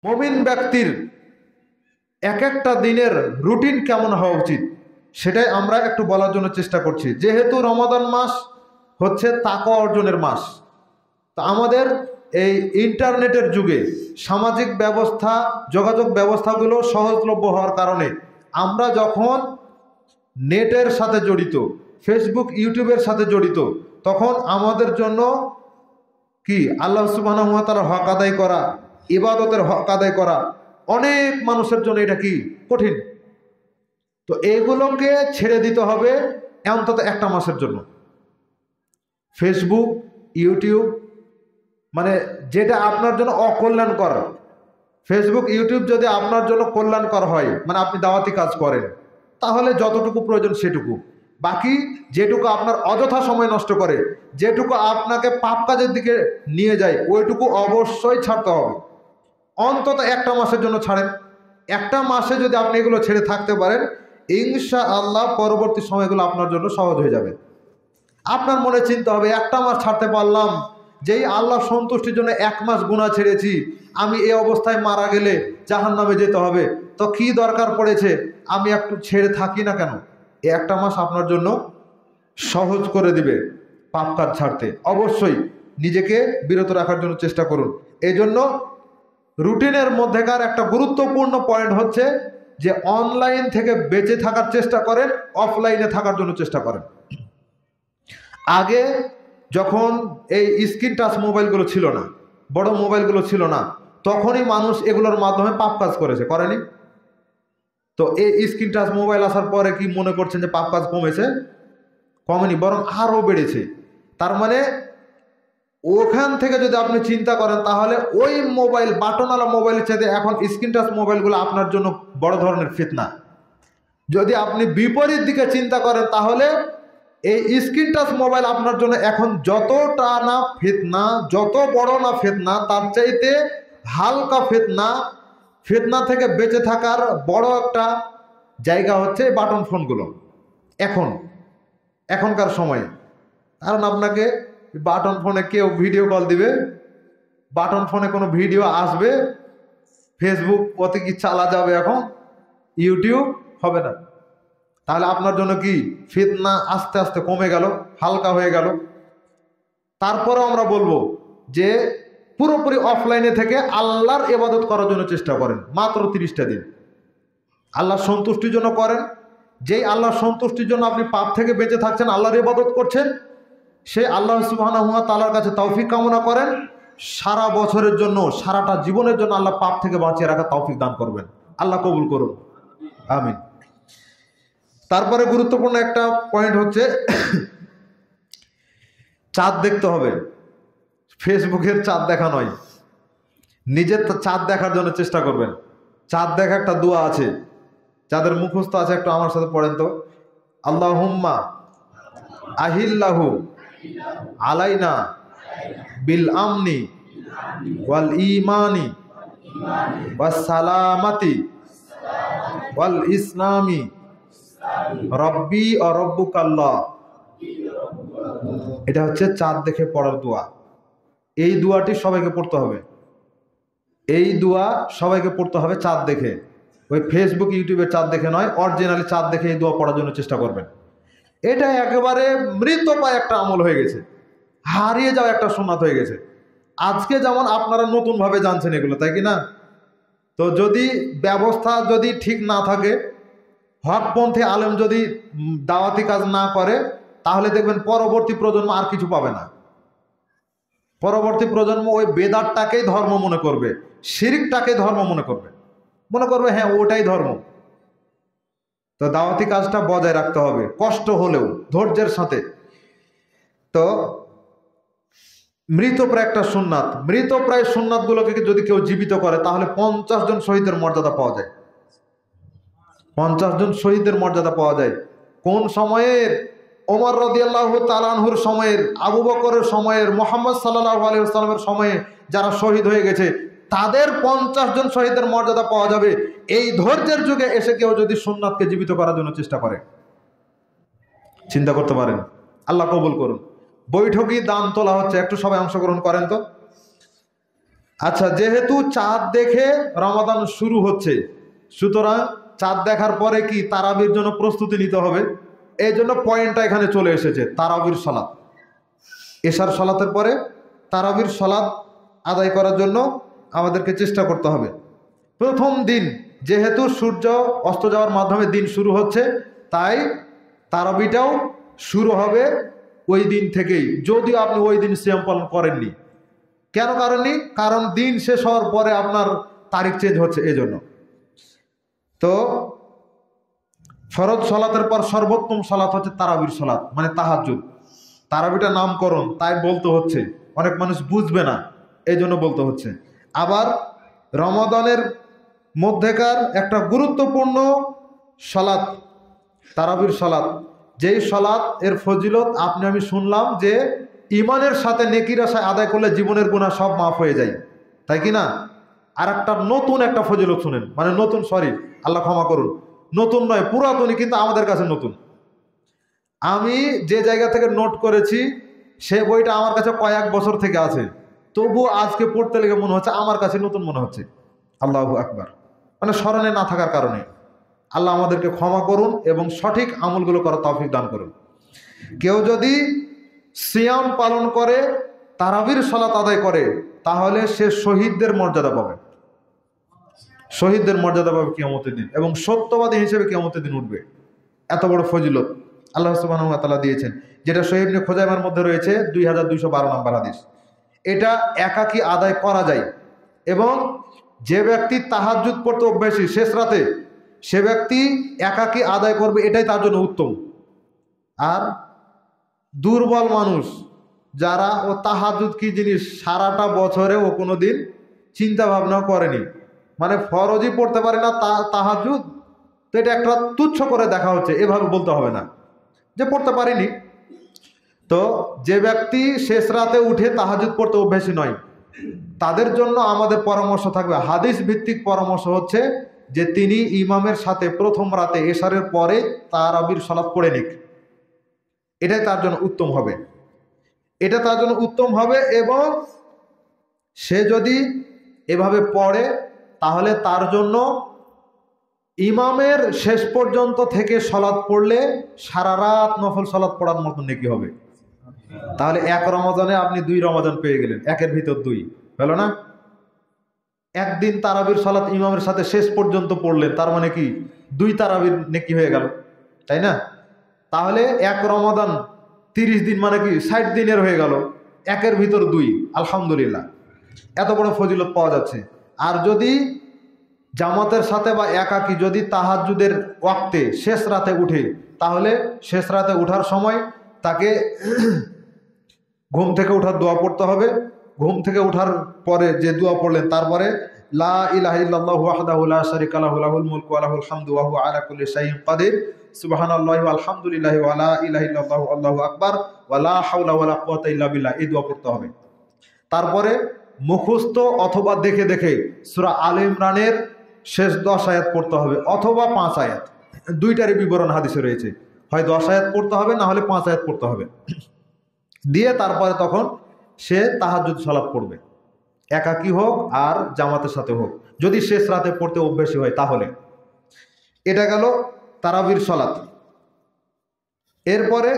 মুমিন ব্যক্তির এক একটা দিনের রুটিন কেমন হওয়া উচিত সেটাই আমরা একটু বলার জন্য চেষ্টা করছি। যেহেতু রমাদান মাস হচ্ছে তাকওয়া অর্জনের মাস, তো আমাদের এই ইন্টারনেটের যুগে সামাজিক ব্যবস্থা, যোগাযোগ ব্যবস্থাগুলো সহজলভ্য হওয়ার কারণে আমরা যখন নেটের সাথে জড়িত, ফেসবুক ইউটিউবের সাথে জড়িত, তখন আমাদের জন্য কি আল্লাহ সুবহানাহু ওয়া তাআলার হক আদায় করা, ইবাদতের হক আদায় করা অনেক মানুষের জন্য এটা কি কঠিন। তো এগুলোকে ছেড়ে দিতে হবে অন্তত একটা মাসের জন্য। ফেসবুক ইউটিউব মানে যেটা আপনার জন্য অকল্যাণকর, ফেসবুক ইউটিউব যদি আপনার জন্য কল্যাণকর হয়, মানে আপনি দাওয়াতি কাজ করেন, তাহলে যতটুকু প্রয়োজন সেটুকু। বাকি যেটুকু আপনার অযথা সময় নষ্ট করে, যেটুকু আপনাকে পাপ কাজের দিকে নিয়ে যায়, ওইটুকু অবশ্যই ছাড়তে হবে। অন্তত একটা মাসের জন্য ছাড়েন। একটা মাসে যদি আপনি এগুলো ছেড়ে থাকতে পারেন, ইনশাআল্লাহ পরবর্তী সময়গুলো আপনার জন্য সহজ হয়ে যাবে। আপনার মনে চিন্তা হবে, একটা মাস ছাড়তে পারলাম, যেই আল্লাহ সন্তুষ্টির জন্য এক মাস গুনাহ ছেড়েছি, আমি এই অবস্থায় মারা গেলে জাহান্নামে যেতে হবে, তো কি দরকার পড়েছে আমি একটু ছেড়ে থাকি না কেন? এই একটা মাস আপনার জন্য সহজ করে দিবে পাপ কাজ ছাড়তে। অবশ্যই নিজেকে বিরত রাখার জন্য চেষ্টা করুন। এই জন্য রুটিনের মধ্যেকার একটা গুরুত্বপূর্ণ পয়েন্ট হচ্ছে যে অনলাইন থেকে বেঁচে থাকার চেষ্টা করেন, অফলাইনে থাকার জন্য চেষ্টা করেন। আগে যখন এই স্ক্রিন টাচ মোবাইলগুলো ছিল না, বড় মোবাইলগুলো ছিল না, তখনই মানুষ এগুলোর মাধ্যমে পাপ কাজ করেছে, করেনি? তো এই স্ক্রিন টাচ মোবাইল আসার পরে কি মনে করছেন যে পাপ কাজ কমেছে? কমেনি, বরং আরও বেড়েছে। তার মানে ওখান থেকে যদি আপনি চিন্তা করেন, তাহলে ওই মোবাইল, বাটনওয়ালা মোবাইলের চাইতে এখন স্ক্রিন টাচ মোবাইলগুলো আপনার জন্য বড় ধরনের ফিতনা। যদি আপনি বিপরীত দিকে চিন্তা করেন, তাহলে এই স্ক্রিন টাচ মোবাইল আপনার জন্য এখন যতটা না ফিতনা, যত বড় না ফিতনা, তার চাইতে হালকা ফিতনা। ফিতনা থেকে বেঁচে থাকার বড় একটা জায়গা হচ্ছে বাটন ফোনগুলো এখনকার সময়ে। কারণ আপনাকে বাটন ফোনে কেউ ভিডিও কল দিবে, বাটন ফোনে কোনো ভিডিও আসবে, ফেসবুক ওতে কি চালা যাবে, এখন ইউটিউব হবে না। তাহলে আপনার জন্য কি ফিতনা আস্তে আস্তে কমে গেল, হালকা হয়ে গেল। তারপরেও আমরা বলবো যে পুরোপুরি অফলাইনে থেকে আল্লাহর ইবাদত করার জন্য চেষ্টা করেন। মাত্র 30টা দিন আল্লাহর সন্তুষ্টির জন্য করেন। যেই আল্লাহর সন্তুষ্টির জন্য আপনি পাপ থেকে বেঁচে থাকছেন, আল্লাহর ইবাদত করছেন, সেই আল্লাহ সুবহানাহু ওয়া তাআলার কাছে তৌফিক কামনা করেন। সারা বছরের জন্য, সারাটা জীবনের জন্য আল্লাহ পাপ থেকে বাঁচিয়ে রাখা তৌফিক দান করবেন। আল্লাহ কবুল করুন, আমিন। তারপরে গুরুত্বপূর্ণ একটা পয়েন্ট হচ্ছে চাঁদ দেখতে হবে। ফেসবুকের চাঁদ দেখা নয়, নিজের চাঁদ দেখার জন্য চেষ্টা করবেন। চাঁদ দেখা একটা দোয়া আছে, যাদের মুখস্থ আছে একটু আমার সাথে পড়েন তো। আল্লাহুম্মা আহিল্লাহু আলাইনা বিল আমনি ওয়াল ইমানি ওয়াস সালামাতি ওয়াল ইসলামি রব্বি ও রব্বুকাল্লাহ। এটা হচ্ছে চাঁদ দেখে পড়ার দোয়া। এই দোয়াটি সবাইকে পড়তে হবে। এই দোয়া সবাইকে পড়তে হবে চাঁদ দেখে, ওই ফেসবুক ইউটিউবে চাঁদ দেখে নয়, অরিজিনালি চাঁদ দেখে এই দোয়া পড়ার জন্য চেষ্টা করবেন। এটা একেবারে মৃতপ্রায় একটা আমল হয়ে গেছে, হারিয়ে যাওয়া একটা সুন্নাত হয়ে গেছে। আজকে যেমন আপনারা নতুনভাবে জানছেন এগুলো, তাই কি না? তো যদি ব্যবস্থা যদি ঠিক না থাকে, হকপন্থী আলেম যদি দাওয়াতি কাজ না করে, তাহলে দেখবেন পরবর্তী প্রজন্ম আর কিছু পাবে না। পরবর্তী প্রজন্ম ওই বেদাতটাকেই ধর্ম মনে করবে, শিরকটাকে ধর্ম মনে করবে হ্যাঁ ওটাই ধর্ম। তো দাওয়াতি কাজটা বজায় রাখতে হবে, কষ্ট হলেও ধৈর্যের সাথে। তো মৃতপ্রায় একটা সুন্নাত, মৃতপ্রায় সুন্নাতগুলোকে যদি কেউ জীবিত করে, তাহলে 50 জন শহীদের মর্যাদা পাওয়া যায়। 50 জন শহীদের মর্যাদা পাওয়া যায়। কোন সময়ের? ওমর রাদিয়াল্লাহু তাআলা আনহুর সময়ের, আবু বকরের সময়ের, মুহাম্মদ সাল্লাল্লাহু আলাইহি ওয়াসাল্লামের সময়ে যারা শহীদ হয়ে গেছে, তাদের 50 জন শহীদের মর্যাদা পাওয়া যাবে। এই ধৈর্যের যুগে এসে কেউ যদি সুন্নাতকে জীবিত করার জন্য চেষ্টা করে, চিন্তা করতে পারেন। আল্লাহ কবুল করুন। বৈঠকি দান তোলা হচ্ছে, একটু সবাই অংশগ্রহণ করেন তো। আচ্ছা, যেহেতু চাঁদ দেখে রমাদান শুরু হচ্ছে, সুতরাং চাঁদ দেখার পরে কি তারাবির জন্য প্রস্তুতি নিতে হবে। এই জন্য পয়েন্টটা এখানে চলে এসেছে, তারাবির সালাত। এশার সালাতের পরে তারাবির সালাত আদায় করার জন্য আমাদেরকে চেষ্টা করতে হবে। প্রথম দিন যেহেতু সূর্য অস্ত যাওয়ার মাধ্যমে দিন শুরু হচ্ছে, তাই তারাবিটাও শুরু হবে ওই দিন থেকেই, যদিও আপনি ওই দিন সিয়াম পালন করেননি। কেন করেননি? কারণ দিন শেষ হওয়ার পরে আপনার তারিখ চেঞ্জ হচ্ছে, এই জন্য। তো ফরজ সালাতের পর সর্বোত্তম সালাত হচ্ছে তারাবির সালাত, মানে তাহাজ্জুদ। তারাবিটা নামকরণ, তাই বলতে হচ্ছে, অনেক মানুষ বুঝবে না, এই জন্য বলতে হচ্ছে। আবার রমাদানের মধ্যেকার একটা গুরুত্বপূর্ণ সালাত তারাবির সালাত, যেই সালাত এর ফজিলত আপনি আমি শুনলাম যে ইমানের সাথে নেকির আশায় আদায় করলে জীবনের গুনাহ সব মাফ হয়ে যায়, তাই কি না? আর একটা নতুন একটা ফজিলত শুনেন, মানে নতুন, সরি আল্লাহ ক্ষমা করুন, নতুন নয় পুরাতনই, কিন্তু আমাদের কাছে নতুন। আমি যে জায়গা থেকে নোট করেছি সে বইটা আমার কাছে কয়েক বছর থেকে আছে, তবু আজকে পড়তে লেগে মনে হচ্ছে আমার কাছে নতুন মনে হচ্ছে। আল্লাহু আকবার। মানে স্মরণে না থাকার কারণে। আল্লাহ আমাদেরকে ক্ষমা করুন এবং সঠিক আমলগুলো করার তৌফিক দান করুন। কেউ যদি সিয়াম পালন করে, তারাবির সালাত আদায় করে, তাহলে সে শহীদদের মর্যাদা পাবে, শহীদদের মর্যাদা পাবে কিয়ামতের দিন, এবং সত্যবাদী হিসেবে কিয়ামতের দিন উঠবে। এত বড় ফজিলত আল্লাহ সুবহানাহু ওয়া তাআলা দিয়েছেন, যেটা সহিহ ইবনে খুজাইমার মধ্যে রয়েছে 2212 নম্বর হাদিস। এটা একাকী আদায় করা যায়, এবং যে ব্যক্তি তাহাজ্জুদ পড়তে অভ্যাসী শেষ রাতে, সে ব্যক্তি একাকী আদায় করবে, এটাই তার জন্য উত্তম। আর দুর্বল মানুষ যারা, ও তাহাজ্জুদ কি জিনিস সারাটা বছরে ও কোনো দিন চিন্তা ভাবনাও করেনি, মানে ফরজই পড়তে পারে না তাহাজ্জুদ, তো এটা একটা তুচ্ছ করে দেখা হচ্ছে, এভাবে বলতে হবে না যে পড়তে পারিনি। তো যে ব্যক্তি শেষ রাতে উঠে তাহাজ্জুদ পড়তে অভ্যাসী নয়, তাদের জন্য আমাদের পরামর্শ থাকবে, হাদিস ভিত্তিক পরামর্শ হচ্ছে যে তিনি ইমামের সাথে প্রথম রাতে এশারের পরে তারাবির সালাত পড়ে নিক, এটাই তার জন্য উত্তম হবে, এটা তার জন্য উত্তম হবে। এবং সে যদি এভাবে পড়ে, তাহলে তার জন্য ইমামের শেষ পর্যন্ত থেকে সালাত পড়লে সারা রাত নফল সালাত পড়ার মতো নেকি হবে। তাহলে এক রমাজানে আপনি 2 রমাজান পেয়ে গেলেন, একের ভিতর 2 হলো না? একদিন তারাবির সালাত ইমামের সাথে শেষ পর্যন্ত পড়লেন, তার মানে কি 2 তারাবির নেকি হয়ে গেল, তাই না? তাহলে এক রমাদান 30 দিন, মানে কি 60 দিনের হয়ে গেল, একের ভিতর 2, আলহামদুলিল্লাহ। এত বড় ফজিলত পাওয়া যাচ্ছে। আর যদি জামাতের সাথে বা একাকী যদি তাহাজ্জুদের ওয়াক্তে শেষ রাতে উঠে, তাহলে শেষ রাতে উঠার সময় তাকে ঘুম থেকে উঠার দোয়া পড়তে হবে। ঘুম থেকে উঠার পরে যে দোয়া পড়লেন, তারপরে লা ইলাহা ইল্লাল্লাহু ওয়াহদাহু লা শারীকা লাহু লাহুল মুলকু ওয়া লাহুল হামদু ওয়া হুয়া আলা কুল্লি শাইইন কাদির, সুবহানাল্লাহি ওয়া আলহামদুলিল্লাহি ওয়া লা ইলাহা ইল্লাল্লাহু আল্লাহু আকবার ওয়া লা হাওলা ওয়া লা কুওয়াতা ইল্লা বিল্লাহ, এই দোয়া পড়তে হবে। তারপরে মুখস্থ অথবা দেখে দেখে সূরা আলে ইমরানের শেষ 10 আয়াত পড়তে হবে, অথবা 5 আয়াত, দুইটারই বিবরণ হাদিসে রয়েছে। হয় 10 আয়াত পড়তে হবে, না হলে 5 আয়াত পড়তে হবে। দিয়ে তারপরে তখন সে তাহাজ্জুদ সালাত পড়বে, একাকী হোক আর জামাতের সাথে হোক, যদি শেষ রাতে পড়তে অভ্যাসী হয় তাহলে। এটা গেল তারাবির সালাত। এরপরে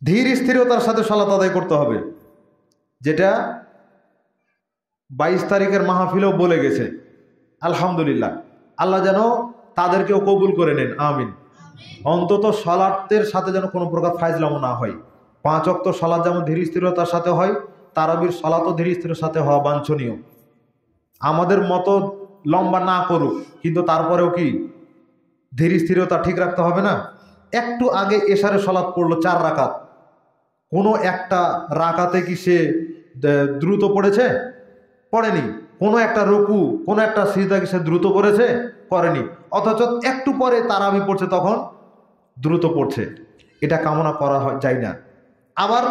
ধীর স্থিরতার সাথে সালাত আদায় করতে হবে, যেটা 22 তারিখের মাহফিলেও বলে গেছে। আলহামদুলিল্লাহ, আল্লাহ যেন তাদেরকেও কবুল করে নেন, আমিন। অন্তত সালাতের সাথে যেন কোনো প্রকার ফাইজলামো না হয়। 5 ওয়াক্ত সালাত যেমন ধীর স্থিরতার সাথে হয়, তারাবির সালাতও ধীর স্থিরের সাথে হওয়া বাঞ্ছনীয়। আমাদের মতো লম্বা না করুক, কিন্তু তারপরেও কি ধীর স্থিরতা ঠিক রাখতে হবে না? একটু আগে এশারে সালাত পড়লো 4 রাকাত, কোনো একটা রাকাতে কি সে দ্রুত পড়েছে? পড়েনি। কোনো একটা রুকু, কোনো একটা সিজদা কি সে দ্রুত করেছে? করেনি। অথচ একটু পরে তারাবি পড়ছে, তখন দ্রুত পড়ছে। এটা কামনা করা যায় না। আবার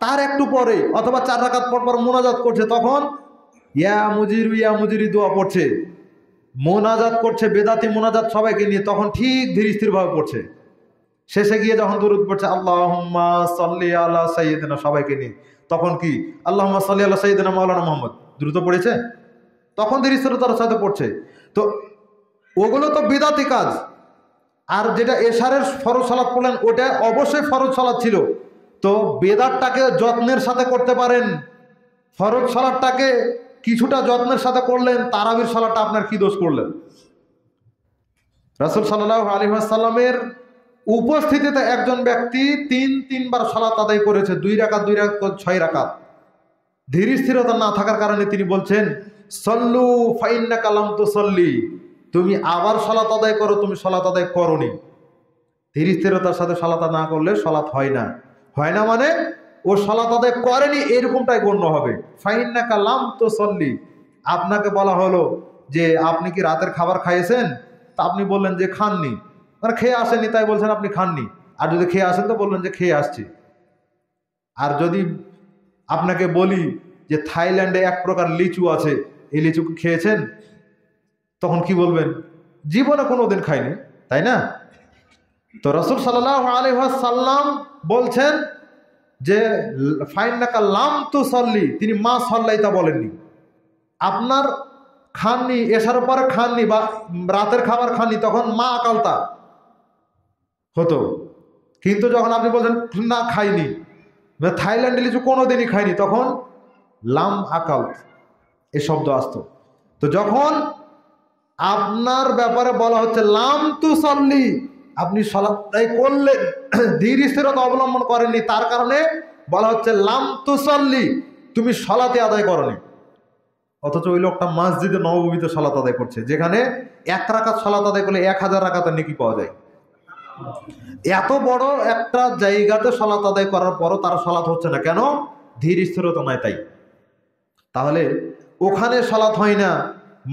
তার একটু পরে অথবা 4 রাকাত পর পর মোনাজাত করছে, তখন ইয়া মুজিরি দোয়া পড়ছে, মোনাজাত করছে, বেদাতি মোনাজাত সবাইকে নিয়ে, তখন ঠিক ধীর স্থিরভাবে পড়ছে। শেষে গিয়ে যখন দুরূদ পড়ছে আল্লাহুম্মা সাল্লি আলা সাইয়্যিদিনা সবাইকে নিয়ে, তখন কি আল্লাহুম্মা সাল্লি আলা সাইয়্যিদিনা মাওলানা মুহাম্মদ দ্রুত পড়েছে? তখন ধীরে স্থিরতার সাথে পড়ছে। তো ওগুলো তো বিদাতি কাজ। আর যেটা এশারের ফরজ সালাত পড়লেন ওটা অবশ্যই ফরজ সালাত ছিল। তো বেদাতটাকে যত্নের সাথে করতে পারেন, ফরজ সালাতটাকে কিছুটা যত্নের সাথে করলেন, তারাবির সালাতটা আপনার কি দোষ করলেন? রাসূল সাল্লাল্লাহু আলাইহি ওয়াসাল্লামের উপস্থিতিতে একজন ব্যক্তি তিনবার সালাত আদায় করেছে, 2 রাকাত 6 রাকাত। ধীর স্থিরতা না থাকার কারণে তিনি বলছেন সল্লু ফাইন্নাকা লাম তুসাল্লি, তুমি আবার সালাত আদায় করো, তুমি সালাত আদায় করোনি। ধীর স্থিরতার সাথে সালাত না করলে সালাত হয় না। হয় না মানে ও সালাত আদায় করেনি এরকমটাই গণ্য হবে। ফাইন্নাকা লাম তুসাল্লি, আপনাকে বলা হলো যে আপনি কি রাতের খাবার খাইয়েছেন? তা আপনি বললেন যে খাননি, মানে খেয়ে আসেনি তাই বলছেন আপনি খাননি। আর যদি খেয়ে আসেন তো বললেন যে খেয়ে আসছি। আর যদি আপনাকে বলি যে থাইল্যান্ডে এক প্রকার লিচু আছে, এই লিচু খেয়েছেন? তখন কি বলবেন? জীবনে কোনোদিন খাইনি, তাই না? তো রাসূল সাল্লাল্লাহু আলাইহি ওয়াসাল্লাম বলছেন যে ফাইন্নাকা লাম তুসাল্লি, তিনি মা সাল্লাইতা বলেননি। আপনার খাননি, এশার পরে খাননি বা রাতের খাবার খাননি, তখন মা আকালতা হতো। কিন্তু যখন আপনি বলছেন না খাইনি, থাইল্যান্ডে লিচু কোনোদিনই খাইনি, তখন লাম আকালত এই শব্দ আসতো। তো যখন আপনার ব্যাপারে বলা হচ্ছে লাম তুসাল্লি, আপনি সালাত করলেন, ধীর স্থিরতা অবলম্বন করেননি, তার কারণে বলা হচ্ছে লাম তুসাল্লি, তুমি সালাতে আদায় করনি। অথচ ওই লোকটা মসজিদে নববীতে সালাত আদায় করছে, যেখানে 1 রাকাত সালাত আদায় করলে 1000 রাকাতের নেকি পাওয়া যায়। এত বড় একটা জায়গাতে সালাত আদায় করার পরও তার সালাত হচ্ছে না কেন? ধীর স্থিরতা নাই তাই। তাহলে ওখানে সালাত হয় না,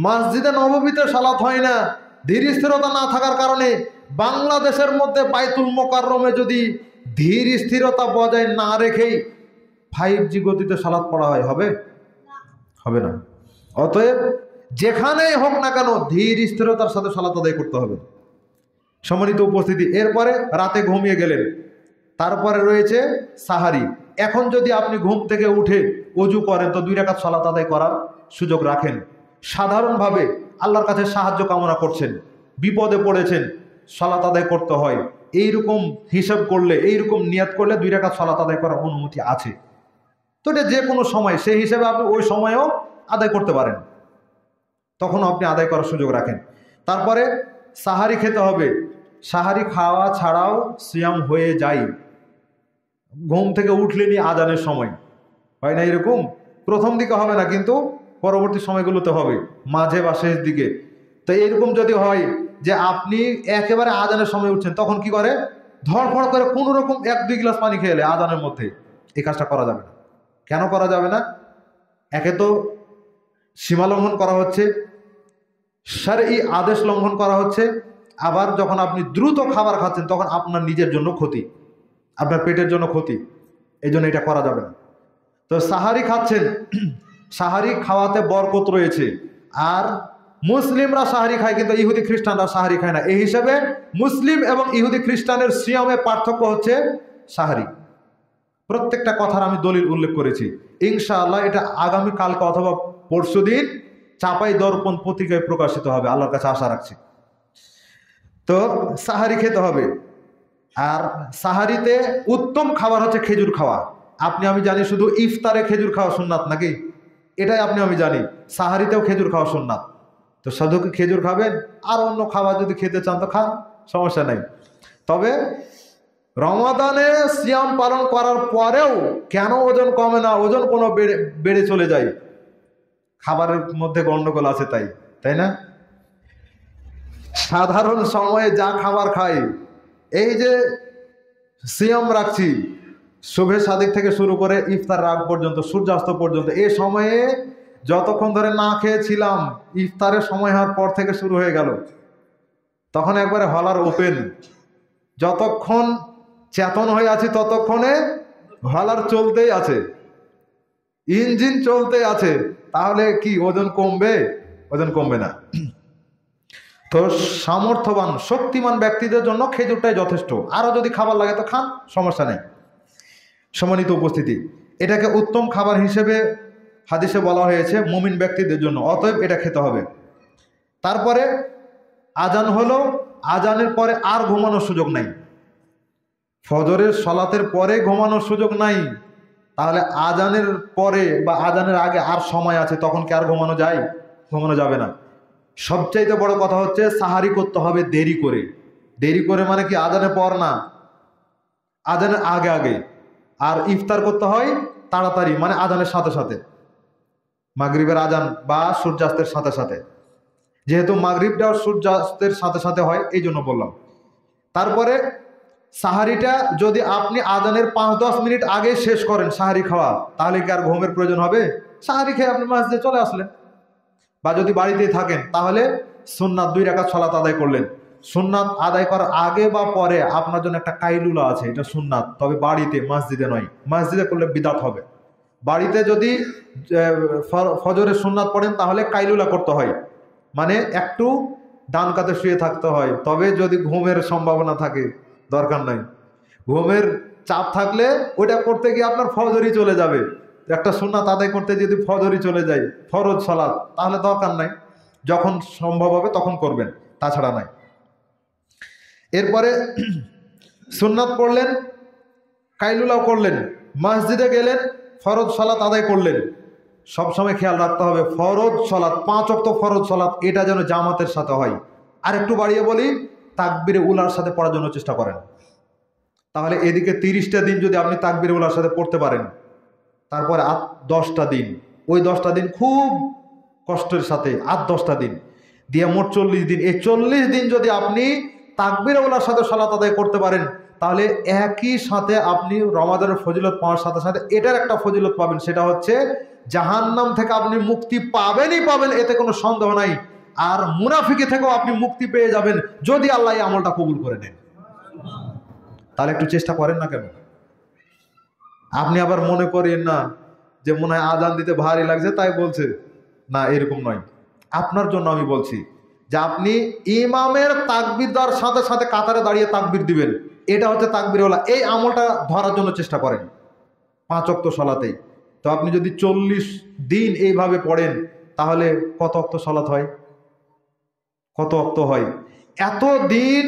মসজিদে নববীতে সালাত হয় না, ধীর স্থিরতা না থাকার কারণে বাংলাদেশের মধ্যে বাইতুল মোকাররমে যদি ধীর স্থিরতা বজায় না রেখেই 5G গতিতে সালাত পড়া হয়, হবে? হবে না। অতএব যেখানেই হোক না কেন ধীর স্থিরতার সাথে সালাত আদায় করতে হবে। সম্মানিত উপস্থিতি, এরপরে রাতে ঘুমিয়ে গেলেন, তারপরে রয়েছে সাহারি। এখন যদি আপনি ঘুম থেকে উঠে ওযু করেন তো 2 রাকাত সালাত আদায় করার সুযোগ রাখেন। সাধারণভাবে আল্লাহর কাছে সাহায্য কামনা করছেন, বিপদে পড়েছেন, সালাত আদায় করতে হয়, এইরকম হিসাব করলে, এইরকম নিয়াত করলে 2 রাকাত সালাত আদায় করার অনুমতি আছে। তো এটা যে কোনো সময়, সেই হিসাবে আপনি ওই সময়েও আদায় করতে পারেন, তখন আপনি আদায় করার সুযোগ রাখেন। তারপরে সাহারি খেতে হবে। সাহারি খাওয়া ছাড়াও সিয়াম হয়ে যায়। ঘুম থেকে উঠলেনি আজানের সময়, হয় না এরকম? প্রথম দিকে হবে না, কিন্তু পরবর্তী সময়গুলোতে হবে, মাঝে বা শেষ দিকে। তো এরকম যদি হয় যে আপনি একেবারে আজানের সময় উঠছেন, তখন কি করে? ধড়ফড় করে কোনো রকম 1-2 গ্লাস পানি খেয়ে এলে আজানের মধ্যে, এই কাজটা করা যাবে না। কেন করা যাবে না? একে তো সীমা লঙ্ঘন করা হচ্ছে, শারঈ আদেশ লঙ্ঘন করা হচ্ছে। আবার যখন আপনি দ্রুত খাবার খাচ্ছেন তখন আপনার নিজের জন্য ক্ষতি, আপনার পেটের জন্য ক্ষতি, এই জন্য এটা করা যাবে না। তো সাহারি খাচ্ছেন, সাহারি খাওয়াতে বরকত রয়েছে। আর মুসলিমরা সাহারি খায়, কিন্তু ইহুদি খ্রিস্টানরা সাহারি খায় না। এই হিসাবে মুসলিম এবং ইহুদি খ্রিস্টানের সিয়ামে পার্থক্য হচ্ছে সাহারি। প্রত্যেকটা কথার আমি দলিল উল্লেখ করেছি। ইনশাআল্লাহ এটা আগামী কালকে অথবা পরশুদিন চাপাই দর্পণ পত্রিকায় প্রকাশিত হবে, আল্লাহর কাছে আশা রাখছি। তো সাহারি খেতে হবে। আর সাহারিতে উত্তম খাবার হচ্ছে খেজুর খাওয়া। আপনি আমি জানি শুধু ইফতারে খেজুর খাওয়া সুন্নাত, নাকি? এটাই আপনি আমি জানি, সাহারিতেও খেজুর খাওয়া সুন্নাত। তো শুধু খেজুর খাবেন, আর অন্য খাবার যদি খেতে চান তো খান, সমস্যা নাই। তবে রমাদানে সিয়াম পালন করার পরেও কেন ওজন কমে না, ওজন কোনো বেড়ে চলে যায়? খাবারের মধ্যে গন্ডগোল আছে, তাই না? সাধারণ সময়ে যা খাবার খাই, এই যে সিয়াম রাখছি শুভে সাদিক থেকে শুরু করে ইফতার রাগ পর্যন্ত, সূর্যাস্ত পর্যন্ত, এই সময়ে যতক্ষণ ধরে না খেয়েছিলাম, ইফতারের সময় হওয়ার পর থেকে শুরু হয়ে গেল, তখন একবারে হলার ওপেন। যতক্ষণ চেতন হয়ে আছি ততক্ষণে হলার চলতেই আছে, ইঞ্জিন চলতে আছে। তাহলে কি ওজন কমবে? ওজন কমবে না। তো সামর্থ্যবান শক্তিমান ব্যক্তিদের জন্য খেজুরটাই যথেষ্ট। আরো যদি খাবার লাগে তো খান, সমস্যা নেই। সম্মানিত উপস্থিতি, এটাকে উত্তম খাবার হিসেবে হাদিসে বলা হয়েছে মুমিন ব্যক্তিদের জন্য, অতএব এটা খেতে হবে। তারপরে আজান হলো, আজানের পরে আর ঘুমানোর সুযোগ নাই, ফজরের সলাতের পরে ঘুমানোর সুযোগ নাই। তাহলে আজানের পরে বা আজানের আগে আর সময় আছে, তখন কি আর ঘুমানো যায়? ঘুমানো যাবে না। সবচাইতে বড় কথা হচ্ছে সাহারি করতে হবে দেরি করে। দেরি করে মানে কি আজানের পর না, আজানের আগে আগে। আর ইফতার করতে হয় তাড়াতাড়ি, মানে আজানের সাথে সাথে, মাগরিবের আজান বা সূর্যাস্তের সাথে সাথে। যেহেতু মাগরিবটাও সূর্যাস্তের সাথে সাথে হয়, এই জন্য বললাম। তারপরে সাহারিটা যদি আপনি আজানের 5-10 মিনিট আগে শেষ করেন সাহারি খাওয়া, তাহলে কি আর ঘুমের প্রয়োজন হবে? সাহারি খেয়ে আপনি মসজিদে চলে আসলেন, বা যদি বাড়িতেই থাকেন তাহলে সুন্নাত 2 রাকাত সালাত আদায় করলেন। সুন্নাত আদায় করার আগে বা পরে আপনার জন্য একটা কাইলুলা আছে, এটা সুন্নাত, তবে বাড়িতে, মসজিদে নয়। মসজিদে করলে বিদাত হবে। বাড়িতে যদি ফজরের সুন্নাত পড়েন তাহলে কাইলুলা করতে হয়, মানে একটু ডান কাতে শুয়ে থাকতে হয়। তবে যদি ঘুমের সম্ভাবনা থাকে, দরকার নাই। ঘুমের চাপ থাকলে ওইটা করতে গিয়ে আপনার ফজরই চলে যাবে। একটা সুন্নাত আদায় করতে যদি ফজরই চলে যায়, ফরজ সালাত, তাহলে দরকার নাই। যখন সম্ভব হবে তখন করবেন, তাছাড়া নাই। এরপরে সুন্নাত পড়লেন, কাইলুলাও করলেন, মসজিদে গেলেন, ফরজ সালাত আদায় করলেন। সবসময় খেয়াল রাখতে হবে ফরজ সালাত, 5 ওয়াক্ত ফরজ সালাত, এটা যেন জামাতের সাথে হয়। আর একটু বাড়িয়ে বলি, তাকবীরে উলার সাথে পড়ার জন্য চেষ্টা করেন। তাহলে এদিকে 30টা দিন যদি আপনি তাকবীরে উলার সাথে পড়তে পারেন, তারপরে 10টা দিন, ওই 10টা দিন খুব কষ্টের সাথে, 10টা দিন দিয়ে মোট 40 দিন। এই 40 দিন যদি আপনি তাকবীরে উলার সাথে সালাত আদায় করতে পারেন, তাহলে একই সাথে আপনি রমাদানের ফজিলত পাওয়ার সাথে সাথে এটার একটা ফজিলত পাবেন, সেটা হচ্ছে জাহান্নাম থেকে আপনি মুক্তি পাবেনই পাবেন, এতে কোনো সন্দেহ নাই। আর মুনাফিকি থেকেও আপনি মুক্তি পেয়ে যাবেন যদি আল্লাহ এই আমলটা কবুল করে নেন। তাহলে একটু চেষ্টা করেন না কেন? আপনি আবার মনে করেন না যে মনে হয় আজান দিতে ভারী লাগছে তাই বলছে, না, এরকম নয়। আপনার জন্য আমি বলছি যে আপনি ইমামের তাকবীর দেওয়ার সাথে সাথে কাতারে দাঁড়িয়ে তাকবীর দিবেন, এটা হচ্ছে তাকবীরওয়ালা। এই আমলটা ধরার জন্য চেষ্টা করেন 5 ওয়াক্ত সালাতেই। তো আপনি যদি 40 দিন এইভাবে পড়েন, তাহলে কত ওয়াক্ত সালাত হয়? কত ওয়াক্ত হয়? এত দিন,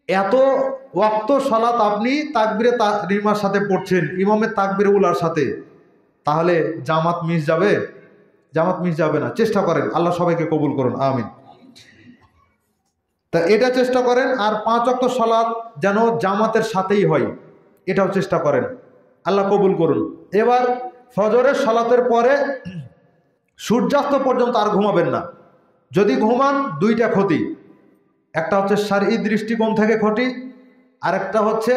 এত ওয়াক্ত সালাত আপনি তাকবীরে তাহরিমার সাথে পড়ছেন, ইমামের তাকবীরে উলার সাথে, তাহলে জামাত মিস যাবে? জামাত মিস যাবে না। চেষ্টা করেন, আল্লাহ সবাইকে কবুল করুন, আমিন। তা এটা চেষ্টা করেন। আর 5 ওয়াক্ত সালাত যেন জামাতের সাথেই হয়, এটাও চেষ্টা করেন, আল্লাহ কবুল করুন। এবার ফজরের সালাতের পরে সূর্যাস্ত পর্যন্ত আর ঘুমাবেন না। যদি ঘুমান, 2টা ক্ষতি। একটা হচ্ছে শারঈ দৃষ্টিকোণ থেকে ক্ষতি, আর একটা হচ্ছে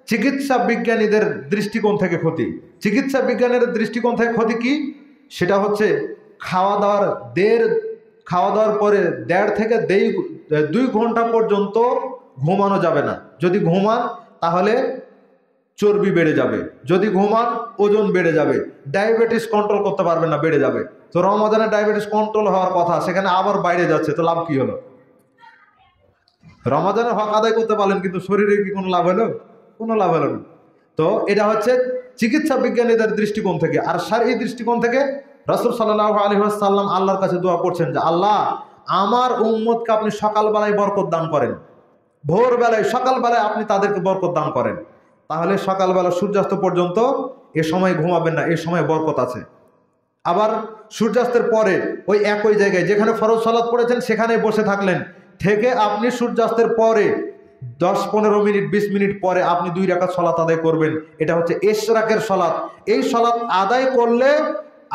চিকিৎসা বিজ্ঞানীদের দৃষ্টিকোণ থেকে ক্ষতি। চিকিৎসা বিজ্ঞানের দৃষ্টিকোণ থেকে ক্ষতি কি? সেটা হচ্ছে খাওয়া দাওয়ার পরে 1.5 থেকে 2 ঘন্টা পর্যন্ত ঘুমানো যাবে না। যদি ঘুমান তাহলে চর্বি বেড়ে যাবে, যদি ঘুমান ওজন বেড়ে যাবে, ডায়াবেটিস কন্ট্রোল করতে পারবেন না, বেড়ে যাবে। তো রমাদানে ডায়াবেটিস কন্ট্রোল হওয়ার কথা, সেখানে আবার বাইরে যাচ্ছে, তো লাভ কি হলো? রমাদানের হক আদায় করতে পারলেন, কিন্তু শরীরে কি কোনো লাভ হলো? কোনো লাভ হলো না। তো এটা হচ্ছে চিকিৎসা বিজ্ঞানীদের দৃষ্টিকোণ থেকে। আর শারঈ দৃষ্টিকোণ থেকে রাসূল সাল্লাল্লাহু আলাইহি ওয়াসাল্লাম আল্লাহর কাছে দোয়া করছেন যে আল্লাহ, আমার উম্মতকে আপনি সকালবেলায় বরকত দান করেন, ভোরবেলায়, সকালবেলায় আপনি তাদেরকে বরকত দান করেন। তাহলে সকালবেলা সূর্যাস্ত পর্যন্ত এ সময় ঘুমাবেন না, এ সময় বরকত আছে। আবার সূর্যাস্তের পরে ওই একই জায়গায় যেখানে ফরজ সালাত পড়েছেন সেখানে বসে থাকলেন, থেকে আপনি সূর্যাস্তের পরে 10-15 মিনিট 20 মিনিট পরে আপনি 2 রাকাত সালাত আদায় করবেন। এটা হচ্ছে ইশরাকের সালাত। এই সালাত আদায় করলে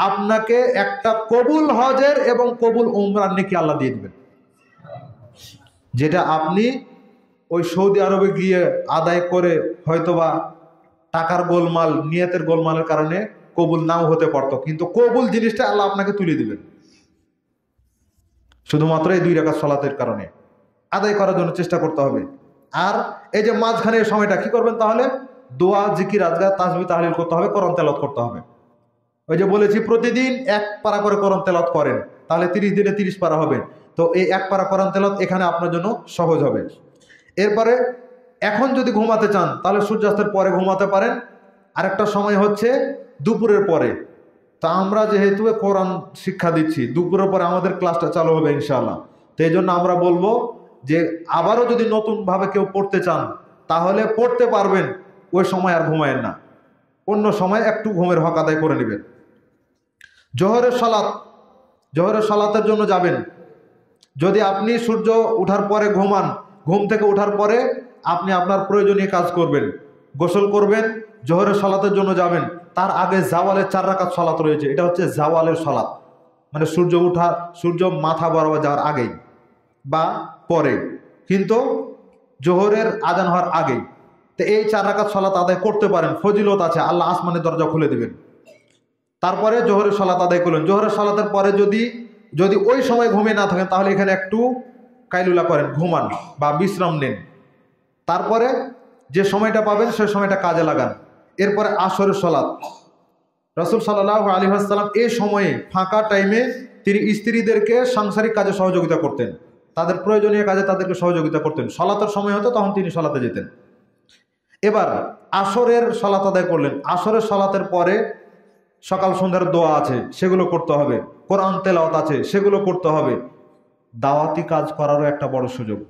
আপনাকে একটা কবুল হজের এবং কবুল উমরার নেকি আল্লাহ দিয়ে দিবেন, যেটা আপনি ওই সৌদি আরবে গিয়ে আদায় করে হয়তোবা টাকার গোলমাল, নিয়তের গোলমালের কারণে কবুল নাও হতে পারতো, কিন্তু কবুল জিনিসটা আল্লাহ আপনাকে তুলে দিবেন শুধুমাত্র এই 2 রাকাত সালাতের কারণে। আদায় করার জন্য চেষ্টা করতে হবে। আর এই যে মাঝখানে এই সময়টা কি করবেন? তাহলে দোয়া, জিকির, আজকার, তাসবিহ, তাহলিল করতে হবে, কোরআন তেলাওয়াত করতে হবে। ওই যে বলেছি প্রতিদিন 1 পারা করে কোরআন তেলাওয়াত করেন, তাহলে 30 দিনে 30 পারা হবে। তো এই 1 পারা কোরআন তেলাওয়াত এখানে আপনার জন্য সহজ হবে। এরপরে এখন যদি ঘুমাতে চান তাহলে সূর্যাস্তের পরে ঘুমাতে পারেন। আরেকটা সময় হচ্ছে দুপুরের পরে। তা আমরা যেহেতু কোরআন শিক্ষা দিচ্ছি, দুপুরের পরে আমাদের ক্লাসটা চালু হবে ইনশাআল্লাহ। তো এই জন্য আমরা বলবো যে আবারও যদি নতুনভাবে কেউ পড়তে চান তাহলে পড়তে পারবেন, ওই সময় আর ঘুমায়েন না, অন্য সময় একটু ঘুমের হক আদায় করে নেবেন। জোহরের সালাত, জোহরের সালাতের জন্য যাবেন। যদি আপনি সূর্য ওঠার পরে ঘুমান, ঘুম থেকে ওঠার পরে আপনি আপনার প্রয়োজনীয় কাজ করবেন, গোসল করবেন, জোহরের সালাতের জন্য যাবেন। তার আগে জাওয়ালের 4 রাকাত সালাত রয়েছে, এটা হচ্ছে জাওয়ালের সালাত, মানে সূর্য মাথা বরাবর যাওয়ার আগেই বা পরে, কিন্তু জোহরের আজান হওয়ার আগেই। তো এই 4 রাকাত সালাত আদায় করতে পারেন, ফজিলত আছে, আল্লাহ আসমানের দরজা খুলে দিবেন। তারপরে জোহরের সালাত আদায় করলেন। জোহরের সালাতের পরে যদি ওই সময় ঘুমিয়ে না থাকেন তাহলে এখানে একটু কাইলুলা করেন, ঘুমান বা বিশ্রাম নেন। তারপরে যে সময়টা পাবেন সেই সময়টা কাজে লাগান। এরপরে আসরের সালাত, রাসূল সাল্লাল্লাহু আলাইহি ওয়াসাল্লাম এই সময়ে ফাঁকা টাইমে তিনি স্ত্রীদেরকে সাংসারিক কাজে সহযোগিতা করতেন, তাদের প্রয়োজনীয় কাজে তাদেরকে সহযোগিতা করতেন। সালাতের সময় হতো তখন তিনি সালাতে যেতেন। এবার আসরের সালাত আদায় করলেন। আসরের সালাতের পরে সকাল সন্ধ্যার দোয়া আছে, সেগুলো করতে হবে। কোরআন তেলাওয়াত আছে, সেগুলো করতে হবে। দাওয়াতি কাজ করারও একটা বড় সুযোগ।